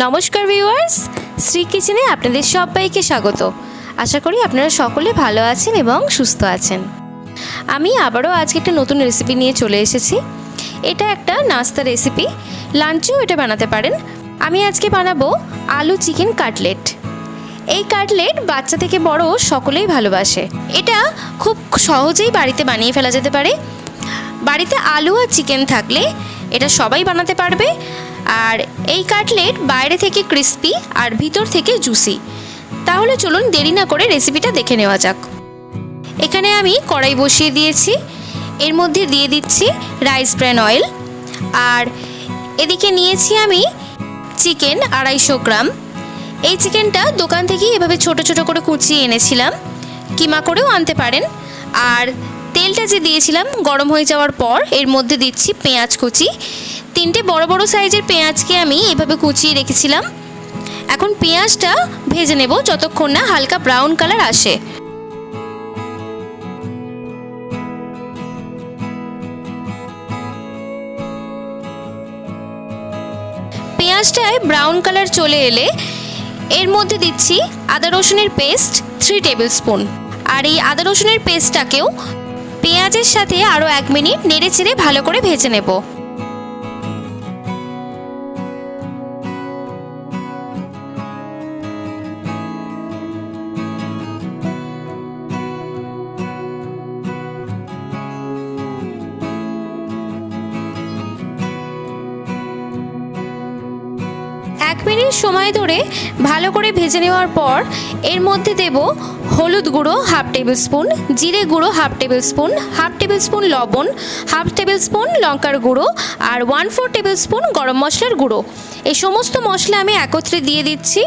নমস্কার ভিউয়ার্স, শ্রী কিচেনে আপনাদের সবাইকে স্বাগত। আশা করি আপনারা সকলে ভালো আছেন এবং সুস্থ আছেন। আমি আবারও আজকে একটা নতুন রেসিপি নিয়ে চলে এসেছি। এটা একটা নাস্তা রেসিপি, লাঞ্চেও এটা বানাতে পারেন। আমি আজকে বানাবো আলু চিকেন কাটলেট। এই কাটলেট বাচ্চা থেকে বড় সকলেই ভালোবাসে। এটা খুব সহজেই বাড়িতে বানিয়ে ফেলা যেতে পারে। বাড়িতে আলু আর চিকেন থাকলে এটা সবাই বানাতে পারবে। আর এই কাটলেট বাইরে থেকে ক্রিস্পি আর ভিতর থেকে জুসি। তাহলে চলুন দেরি না করে রেসিপিটা দেখে নেওয়া যাক। এখানে আমি কড়াই বসিয়ে দিয়েছি, এর মধ্যে দিয়ে দিচ্ছি রাইস ব্র্যান অয়েল। আর এদিকে নিয়েছি আমি চিকেন 250 গ্রাম। এই চিকেনটা দোকান থেকেই এভাবে ছোট ছোট করে কুচিয়ে এনেছিলাম, কিমা করেও আনতে পারেন। আর তেলটা যে দিয়েছিলাম গরম হয়ে যাওয়ার পর এর মধ্যে দিচ্ছি পেঁয়াজ কুচি। 3টে বড় বড় সাইজের পেঁয়াজকে আমি এভাবে কুচিয়ে রেখেছিলাম। এখন পেঁয়াজটা ভেজে নেব যতক্ষণ না হালকা ব্রাউন কালার আসে। পেঁয়াজটায় ব্রাউন কালার চলে এলে এর মধ্যে দিচ্ছি আদা রসুনের পেস্ট 3 টেবিল স্পুন। আর এই আদা রসুনের পেস্টটাকেও পেঁয়াজের সাথে আরও 1 মিনিট নেড়ে চেড়ে ভালো করে ভেজে নেব। এক মিনিট সময় ধরে ভালো করে ভেজে নেওয়ার পর এর মধ্যে দেব হলুদ গুঁড়ো 1/2 টেবিল স্পুন, জিরে গুঁড়ো 1/2 টেবিল স্পুন, 1/2 টেবিল স্পুন লবণ, 1/2 টেবিল স্পুন লঙ্কার গুঁড়ো আর 1/4 টেবিল স্পুন গরম মশলার গুঁড়ো। এই সমস্ত মশলা আমি একত্রে দিয়ে দিচ্ছি।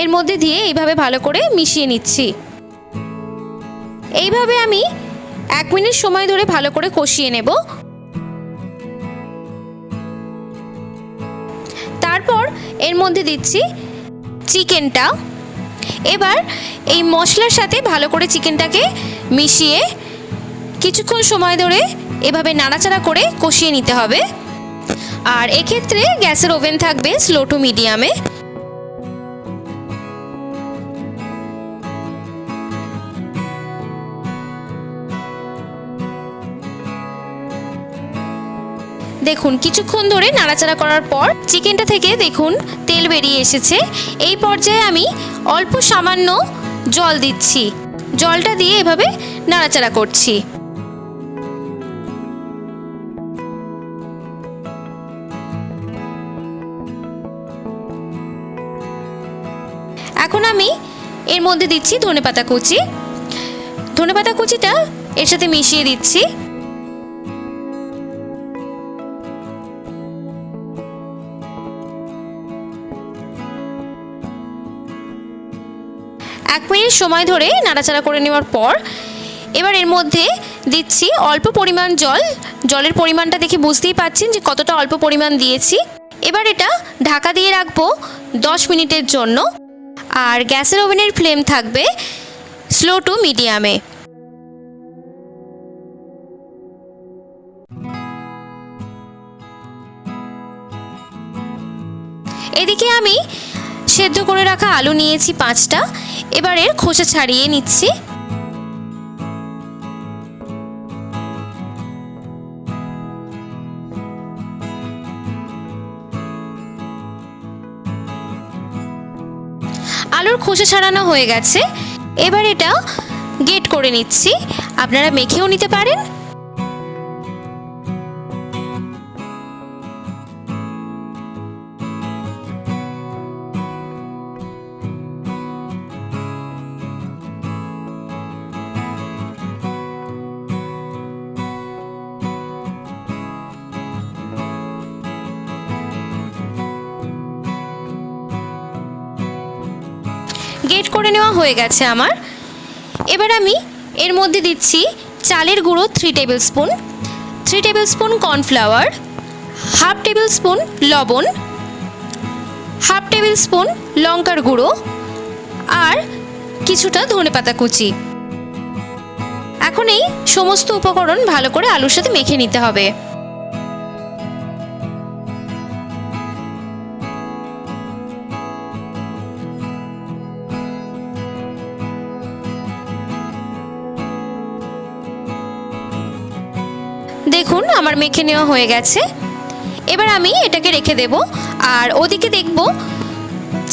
এর মধ্যে দিয়ে এইভাবে ভালো করে মিশিয়ে নিচ্ছি। এইভাবে আমি 1 মিনিট সময় ধরে ভালো করে কষিয়ে নেব। তারপর এর মধ্যে দিচ্ছি চিকেনটা। এবার এই মশলার সাথে ভালো করে চিকেনটাকে মিশিয়ে কিছুক্ষণ সময় ধরে এভাবে নাড়াচাড়া করে কষিয়ে নিতে হবে। আর এক্ষেত্রে গ্যাসের ওভেন থাকবে স্লো টু মিডিয়ামে। দেখুন কিছুক্ষণ ধরে নাড়াচাড়া করার পর চিকেনটা থেকে দেখুন তেল বেরিয়ে এসেছে। এই পর্যায়ে আমি অল্প সামান্য জল দিচ্ছি। জলটা দিয়ে এভাবে নাড়াচাড়া করছি। এখন আমি এর মধ্যে দিচ্ছি ধনেপাতা কুচি। ধনেপাতা কুচিটা এর সাথে মিশিয়ে দিচ্ছি। এক মিনিট সময় ধরে নাড়াচাড়া করে নেওয়ার পর এবার এর মধ্যে দিচ্ছি অল্প পরিমাণ জল। জলের পরিমাণটা দেখে বুঝতেই পাচ্ছেন যে কতটা অল্প পরিমাণ দিয়েছি। এবার এটা ঢাকা দিয়ে রাখবো 10 মিনিটের জন্য। আর গ্যাসের ওভেনের ফ্লেম থাকবে স্লো টু মিডিয়ামে। এদিকে আমি সেদ্ধ করে রাখা আলু নিয়েছি 5টা। এবার এর খোসা ছাড়িয়ে নিচ্ছি। আলুর খোসা ছাড়ানো হয়ে গেছে। এবার এটা গ্রেট করে নিচ্ছি। আপনারা মেখেও নিতে পারেন। গ্রেট করে নেওয়া হয়ে গেছে আমার। এবার আমি এর মধ্যে দিচ্ছি চালের গুঁড়ো 3 table spoon, 3 table spoon cornflour, 1/2 table spoon লবণ, 1/2 টেবিল স্পুন লঙ্কার গুঁড়ো আর কিছুটা ধনেপাতা কুচি। এখন এই সমস্ত উপকরণ ভালো করে আলুর সাথে মেখে নিতে হবে। আমার মেখে নেওয়া হয়ে গেছে। এবার আমি এটাকে রেখে দেব আর ওদিকে দেখব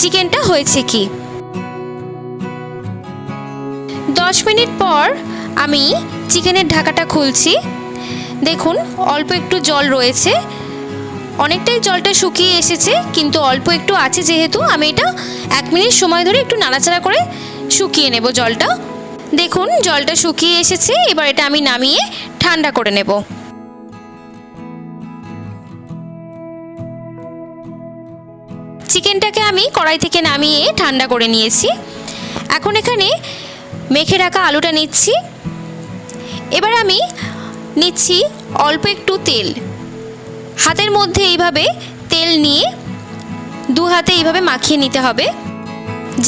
চিকেনটা হয়েছে কি। 10 মিনিট পর আমি চিকেনের ঢাকাটা খুলছি। দেখুন অল্প একটু জল রয়েছে, অনেকটাই জলটা শুকিয়ে এসেছে, কিন্তু অল্প একটু আছে যেহেতু আমি এটা 1 মিনিট সময় ধরে একটু নাড়াচাড়া করে শুকিয়ে নেব জলটা। দেখুন জলটা শুকিয়ে এসেছে, এবার এটা আমি নামিয়ে ঠান্ডা করে নেব। চিকেনটাকে আমি কড়াই থেকে নামিয়ে ঠান্ডা করে নিয়েছি। এখন এখানে মেখে রাখা আলুটা নিচ্ছি। এবার আমি নিচ্ছি অল্প একটু তেল। হাতের মধ্যে এইভাবে তেল নিয়ে 2 হাতে এইভাবে মাখিয়ে নিতে হবে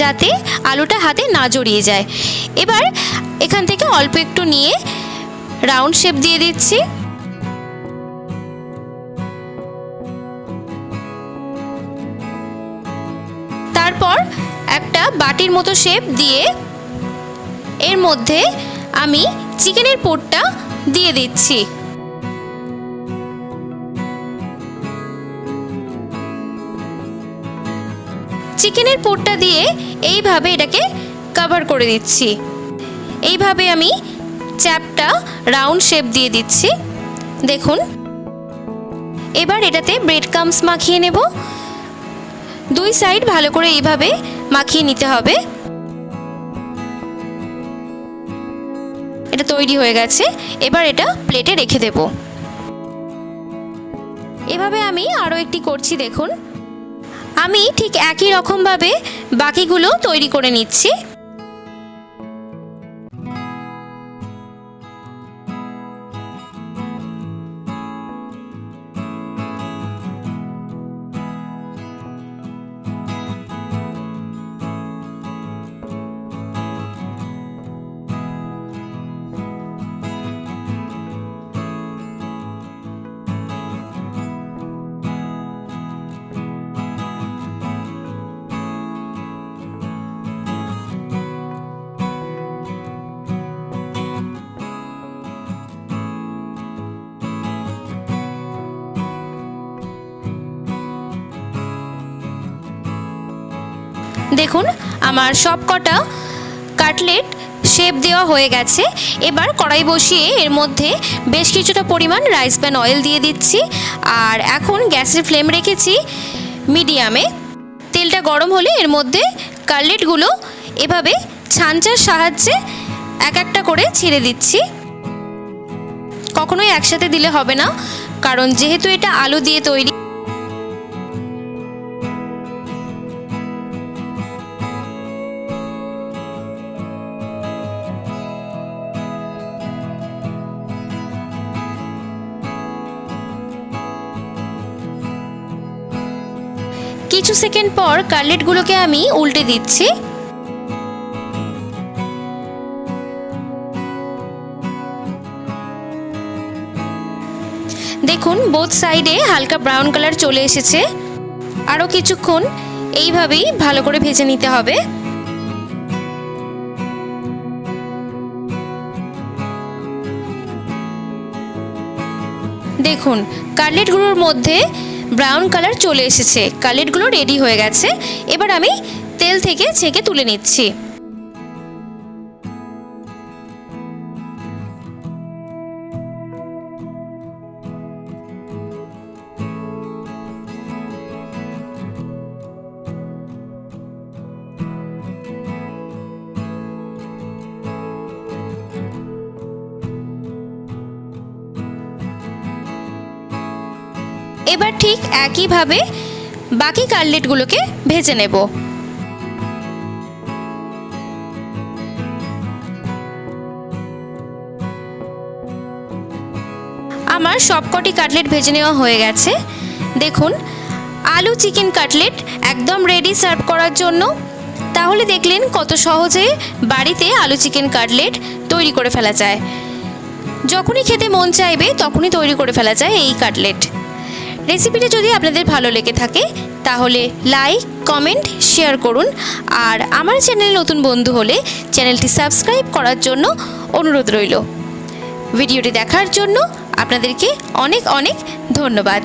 যাতে আলুটা হাতে না জড়িয়ে যায়। এবার এখান থেকে অল্প একটু নিয়ে রাউন্ড শেপ দিয়ে দিচ্ছি। তারপর একটা বাটির মতো শেপ দিয়ে এর মধ্যে আমি চিকেনের পুরটা দিয়ে দিচ্ছি। চিকেনের পুরটা দিয়ে এইভাবে এটাকে কভার করে দিচ্ছি। এইভাবে আমি চ্যাপটা রাউন্ড শেপ দিয়ে দিচ্ছি। দেখুন এবার এটাতে ব্রেড ক্রাম্বস মাখিয়ে নেব। 2 সাইড ভালো করে এইভাবে মাখিয়ে নিতে হবে। এটা তৈরি হয়ে গেছে। এবার এটা প্লেটে রেখে দেব। এভাবে আমি আরও একটি করছি। দেখুন আমি ঠিক একই রকমভাবে বাকিগুলো তৈরি করে নিচ্ছি। দেখুন আমার সবকটা কাটলেট শেপ দেওয়া হয়ে গেছে। এবার কড়াই বসিয়ে এর মধ্যে বেশ কিছুটা পরিমাণ রাইস ব্র্যান অয়েল দিয়ে দিচ্ছি। আর এখন গ্যাসের ফ্লেম রেখেছি মিডিয়ামে। তেলটা গরম হলে এর মধ্যে কাটলেটগুলো এভাবে ছাঁচার সাহায্যে এক একটা করে ছেড়ে দিচ্ছি। কখনোই একসাথে দিলে হবে না, কারণ যেহেতু এটা আলু দিয়ে তৈরি। কিছু সেকেন্ড পর কাটলেটগুলোকে আমি উল্টে দিচ্ছি। দেখুন বোথ সাইডে হালকা ব্রাউন কালার চলে এসেছে। আরও কিছুক্ষণ এইভাবেই ভালো করে ভেজে নিতে হবে। দেখুন কাটলেটগুলোর মধ্যে ব্রাউন কালার চলে এসেছে। কাটলেটগুলো রেডি হয়ে গেছে। এবার আমি তেল থেকে ছেঁকে তুলে নিচ্ছি। এবার ঠিক একইভাবে বাকি কাটলেটগুলোকে ভেজে নেব। আমার সবকটি কাটলেট ভেজে নেওয়া হয়ে গেছে। দেখুন আলু চিকেন কাটলেট একদম রেডি সার্ভ করার জন্য। তাহলে দেখলেন কত সহজে বাড়িতে আলু চিকেন কাটলেট তৈরি করে ফেলা যায়। যখনই খেতে মন চাইবে তখনই তৈরি করে ফেলা যায় এই কাটলেট। রেসিপিটা যদি আপনাদের ভালো লেগে থাকে তাহলে লাইক, কমেন্ট, শেয়ার করুন। আর আমার চ্যানেল নতুন বন্ধু হলে চ্যানেলটি সাবস্ক্রাইব করার জন্য অনুরোধ রইল। ভিডিওটি দেখার জন্য আপনাদেরকে অনেক অনেক ধন্যবাদ।